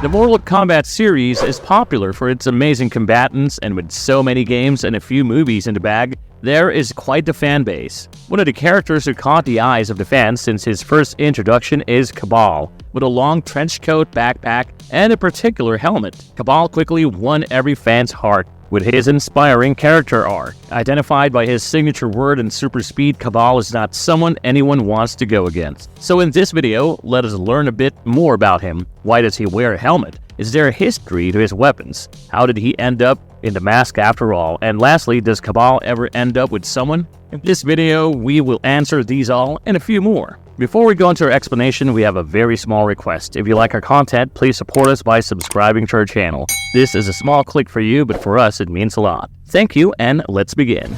The Mortal Kombat series is popular for its amazing combatants, and with so many games and a few movies in the bag, there is quite the fan base. One of the characters who caught the eyes of the fans since his first introduction is Kabal. With a long trench coat, backpack, and a particular helmet, Kabal quickly won every fan's heart with his inspiring character arc. Identified by his signature word and super speed, Kabal is not someone anyone wants to go against. So in this video, let us learn a bit more about him. Why does he wear a helmet? Is there a history to his weapons? How did he end up in the mask after all? And lastly, does Kabal ever end up with someone? In this video, we will answer these all and a few more. Before we go into our explanation, we have a very small request. If you like our content, please support us by subscribing to our channel. This is a small click for you, but for us, it means a lot. Thank you, and let's begin.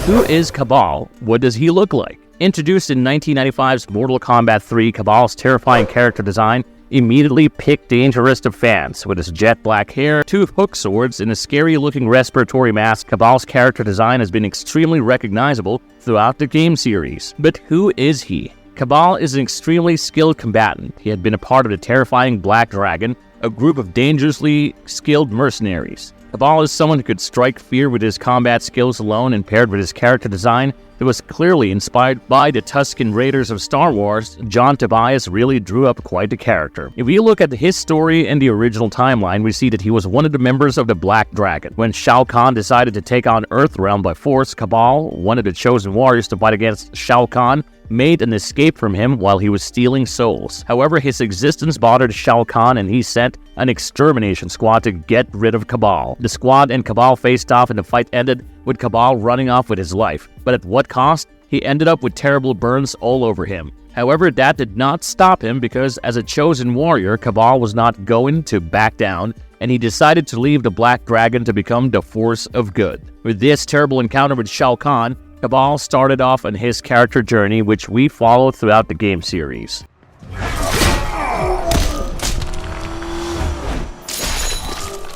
Who is Kabal? What does he look like? Introduced in 1995's Mortal Kombat 3, Kabal's terrifying character design immediately piqued the interest of fans. With his jet black hair, two hook swords, and a scary-looking respiratory mask, Kabal's character design has been extremely recognizable throughout the game series. But who is he? Kabal is an extremely skilled combatant. He had been a part of the terrifying Black Dragon, a group of dangerously skilled mercenaries. Kabal is someone who could strike fear with his combat skills alone, and paired with his character design that was clearly inspired by the Tusken Raiders of Star Wars, John Tobias really drew up quite the character. If we look at his story in the original timeline, we see that he was one of the members of the Black Dragon. When Shao Kahn decided to take on Earthrealm by force, Kabal, one of the chosen warriors to fight against Shao Kahn, made an escape from him while he was stealing souls. However, his existence bothered Shao Kahn, and he sent an extermination squad to get rid of Kabal. The squad and Kabal faced off, and the fight ended with Kabal running off with his life. But at what cost? He ended up with terrible burns all over him. However, that did not stop him, because as a chosen warrior, Kabal was not going to back down, and he decided to leave the Black Dragon to become the force of good. With this terrible encounter with Shao Kahn, Kabal started off on his character journey, which we followed throughout the game series.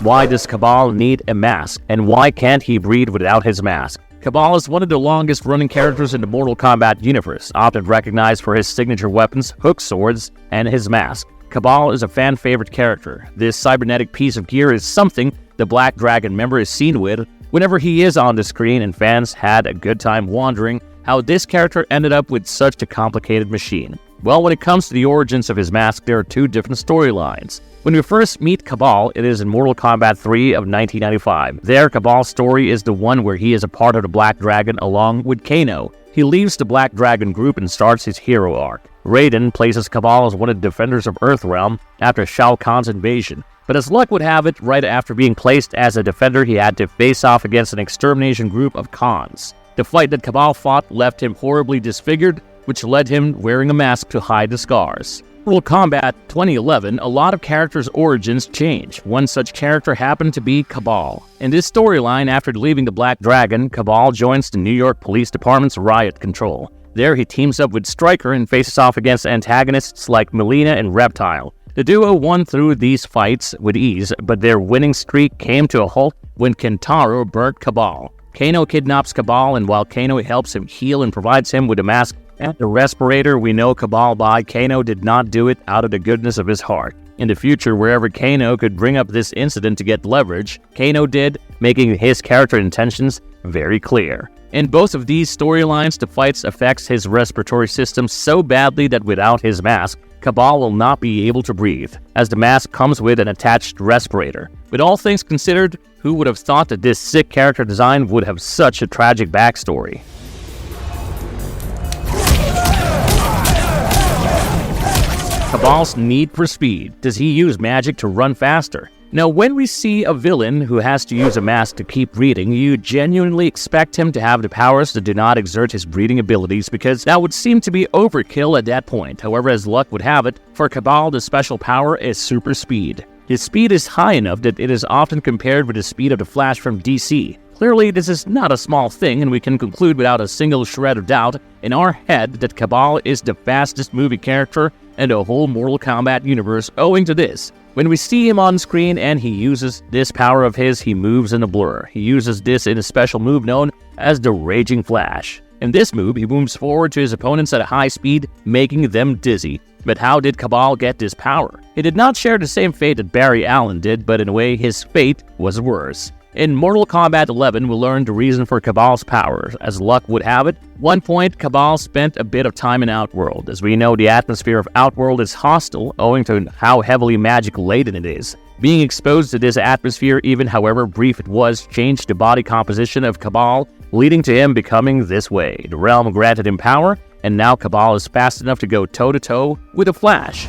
Why does Kabal need a mask, and why can't he breathe without his mask? Kabal is one of the longest running characters in the Mortal Kombat universe, often recognized for his signature weapons, hook swords, and his mask. Kabal is a fan favorite character. This cybernetic piece of gear is something the Black Dragon member is seen with whenever he is on the screen, and fans had a good time wondering how this character ended up with such a complicated machine. Well, when it comes to the origins of his mask, there are two different storylines. When we first meet Kabal, it is in Mortal Kombat 3 of 1995. There, Kabal's story is the one where he is a part of the Black Dragon along with Kano. He leaves the Black Dragon group and starts his hero arc. Raiden places Kabal as one of the defenders of Earthrealm after Shao Kahn's invasion. But as luck would have it, right after being placed as a defender, he had to face off against an extermination group of Khans. The fight that Kabal fought left him horribly disfigured, which led him wearing a mask to hide the scars. Mortal Kombat 2011, a lot of characters' origins change. One such character happened to be Kabal. In this storyline, after leaving the Black Dragon, Kabal joins the New York Police Department's riot control. There, he teams up with Stryker and faces off against antagonists like Melina and Reptile. The duo won through these fights with ease, but their winning streak came to a halt when Kentaro burnt Kabal. Kano kidnaps Kabal, and while Kano helps him heal and provides him with a mask and the respirator we know Kabal by, Kano did not do it out of the goodness of his heart. In the future, wherever Kano could bring up this incident to get leverage, Kano did, making his character intentions very clear. In both of these storylines, the fights affects his respiratory system so badly that without his mask, Kabal will not be able to breathe, as the mask comes with an attached respirator. With all things considered, who would have thought that this sick character design would have such a tragic backstory? Kabal's need for speed. Does he use magic to run faster? Now, when we see a villain who has to use a mask to keep breathing, you genuinely expect him to have the powers that do not exert his breathing abilities, because that would seem to be overkill at that point. However, as luck would have it, for Kabal, the special power is super speed. His speed is high enough that it is often compared with the speed of the Flash from DC. Clearly, this is not a small thing, and we can conclude without a single shred of doubt in our head that Kabal is the fastest movie character in the whole Mortal Kombat universe owing to this. When we see him on screen and he uses this power of his, he moves in a blur. He uses this in a special move known as the Raging Flash. In this move, he moves forward to his opponents at a high speed, making them dizzy. But how did Kabal get this power? He did not share the same fate that Barry Allen did, but in a way, his fate was worse. In Mortal Kombat 11, we learned the reason for Kabal's power. As luck would have it, one point, Kabal spent a bit of time in Outworld. As we know, the atmosphere of Outworld is hostile, owing to how heavily magic-laden it is. Being exposed to this atmosphere, even however brief it was, changed the body composition of Kabal, leading to him becoming this way. The realm granted him power, and now Kabal is fast enough to go toe-to-toe with a Flash.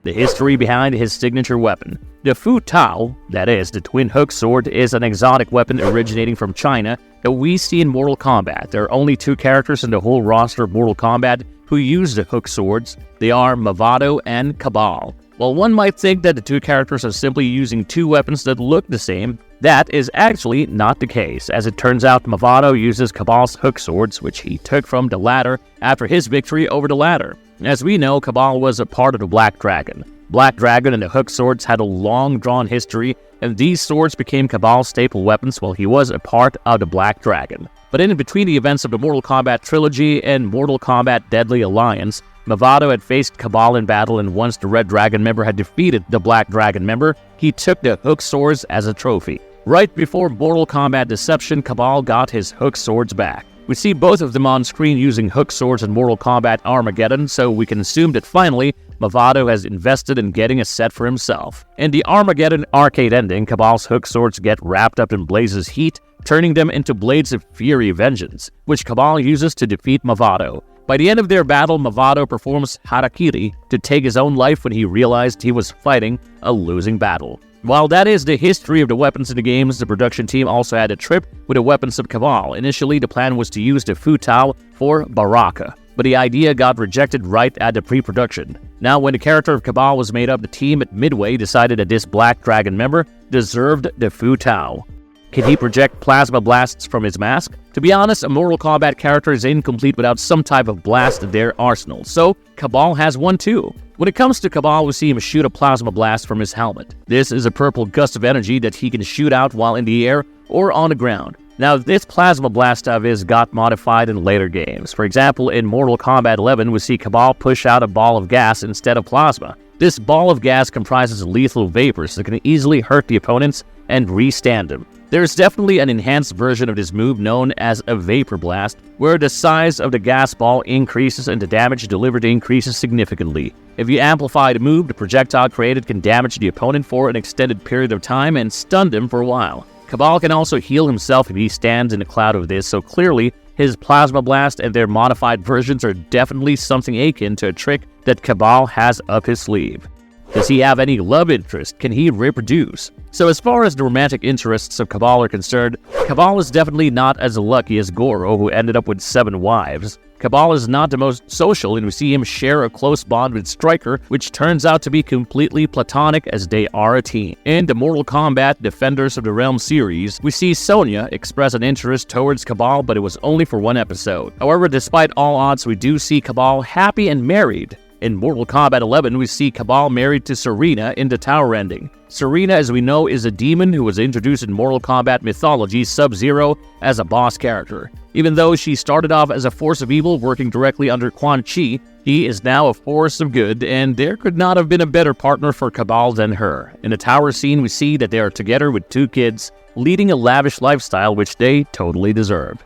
The history behind his signature weapon. The Fu Tao, that is, the twin hook sword, is an exotic weapon originating from China that we see in Mortal Kombat. There are only 2 characters in the whole roster of Mortal Kombat who use the hook swords. They are Mavado and Kabal. While one might think that the 2 characters are simply using 2 weapons that look the same, that is actually not the case. As it turns out, Mavado uses Kabal's hook swords, which he took from the latter after his victory over the latter. As we know, Kabal was a part of the Black Dragon. Black Dragon and the hook swords had a long-drawn history, and these swords became Kabal's staple weapons while he was a part of the Black Dragon. But in between the events of the Mortal Kombat trilogy and Mortal Kombat Deadly Alliance, Mavado had faced Kabal in battle, and once the Red Dragon member had defeated the Black Dragon member, he took the hook swords as a trophy. Right before Mortal Kombat Deception, Kabal got his hook swords back. We see both of them on screen using hook swords in Mortal Kombat Armageddon, so we can assume that finally, Mavado has invested in getting a set for himself. In the Armageddon arcade ending, Kabal's hook swords get wrapped up in blazes heat, turning them into blades of fury vengeance, which Kabal uses to defeat Mavado. By the end of their battle, Mavado performs harakiri to take his own life when he realized he was fighting a losing battle. While that is the history of the weapons in the games, the production team also had a trip with the weapons of Kabal. Initially, the plan was to use the Fu Tao for Baraka, but the idea got rejected right at the pre-production. Now, when the character of Kabal was made up, the team at Midway decided that this Black Dragon member deserved the Fu Tao. Can he project plasma blasts from his mask? To be honest, a Mortal Kombat character is incomplete without some type of blast in their arsenal, so Kabal has one too. When it comes to Kabal, we see him shoot a plasma blast from his helmet. This is a purple gust of energy that he can shoot out while in the air or on the ground. Now, this plasma blast of his got modified in later games. For example, in Mortal Kombat 11, we see Kabal push out a ball of gas instead of plasma. This ball of gas comprises lethal vapors that can easily hurt the opponents and re-stand them. There is definitely an enhanced version of this move known as a Vapor Blast, where the size of the gas ball increases and the damage delivered increases significantly. If you amplify the move, the projectile created can damage the opponent for an extended period of time and stun them for a while. Kabal can also heal himself if he stands in a cloud of this, so clearly his Plasma Blast and their modified versions are definitely something akin to a trick that Kabal has up his sleeve. Does he have any love interest? Can he reproduce? So as far as the romantic interests of Kabal are concerned, Kabal is definitely not as lucky as Goro, who ended up with 7 wives. Kabal is not the most social, and we see him share a close bond with Stryker, which turns out to be completely platonic as they are a team. In the Mortal Kombat Defenders of the Realm series, we see Sonya express an interest towards Kabal, but it was only for 1 episode. However, despite all odds, we do see Kabal happy and married. In Mortal Kombat 11, we see Kabal married to Serena in the Tower ending. Serena, as we know, is a demon who was introduced in Mortal Kombat mythology Sub-Zero as a boss character. Even though she started off as a force of evil working directly under Quan Chi, he is now a force of good, and there could not have been a better partner for Kabal than her. In the Tower scene, we see that they are together with 2 kids, leading a lavish lifestyle which they totally deserve.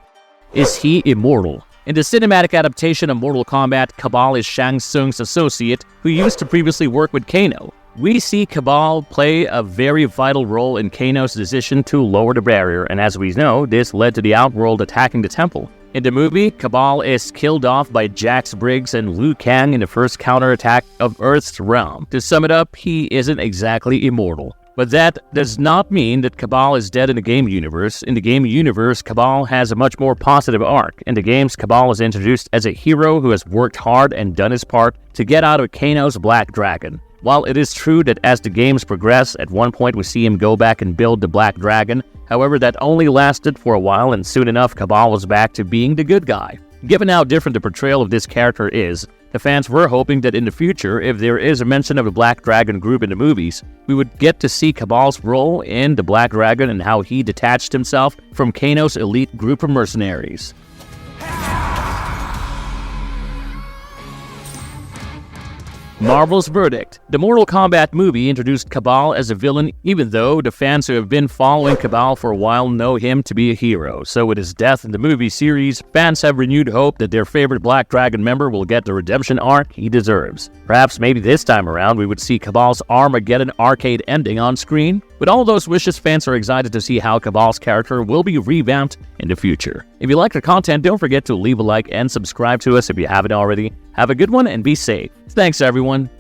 Is he immortal? In the cinematic adaptation of Mortal Kombat, Kabal is Shang Tsung's associate, who used to previously work with Kano. We see Kabal play a very vital role in Kano's decision to lower the barrier, and as we know, this led to the Outworld attacking the temple. In the movie, Kabal is killed off by Jax Briggs and Liu Kang in the first counterattack of Earth's realm. To sum it up, he isn't exactly immortal. But that does not mean that Kabal is dead in the game universe. In the game universe, Kabal has a much more positive arc. In the games, Kabal is introduced as a hero who has worked hard and done his part to get out of Kano's Black Dragon. While it is true that as the games progress, at one point we see him go back and build the Black Dragon, however, that only lasted for a while, and soon enough Kabal was back to being the good guy. Given how different the portrayal of this character is, The fans were hoping that in the future, if there is a mention of the Black Dragon group in the movies, we would get to see Kabal's role in the Black Dragon and how he detached himself from Kano's elite group of mercenaries. Marvel's verdict. The Mortal Kombat movie introduced Kabal as a villain, even though the fans who have been following Kabal for a while know him to be a hero. So with his death in the movie series, fans have renewed hope that their favorite Black Dragon member will get the redemption arc he deserves. Perhaps maybe this time around we would see Kabal's Armageddon arcade ending on screen. With all those wishes, fans are excited to see how Kabal's character will be revamped in the future. If you like the content, don't forget to leave a like and subscribe to us if you haven't already. Have a good one and be safe. Thanks everyone.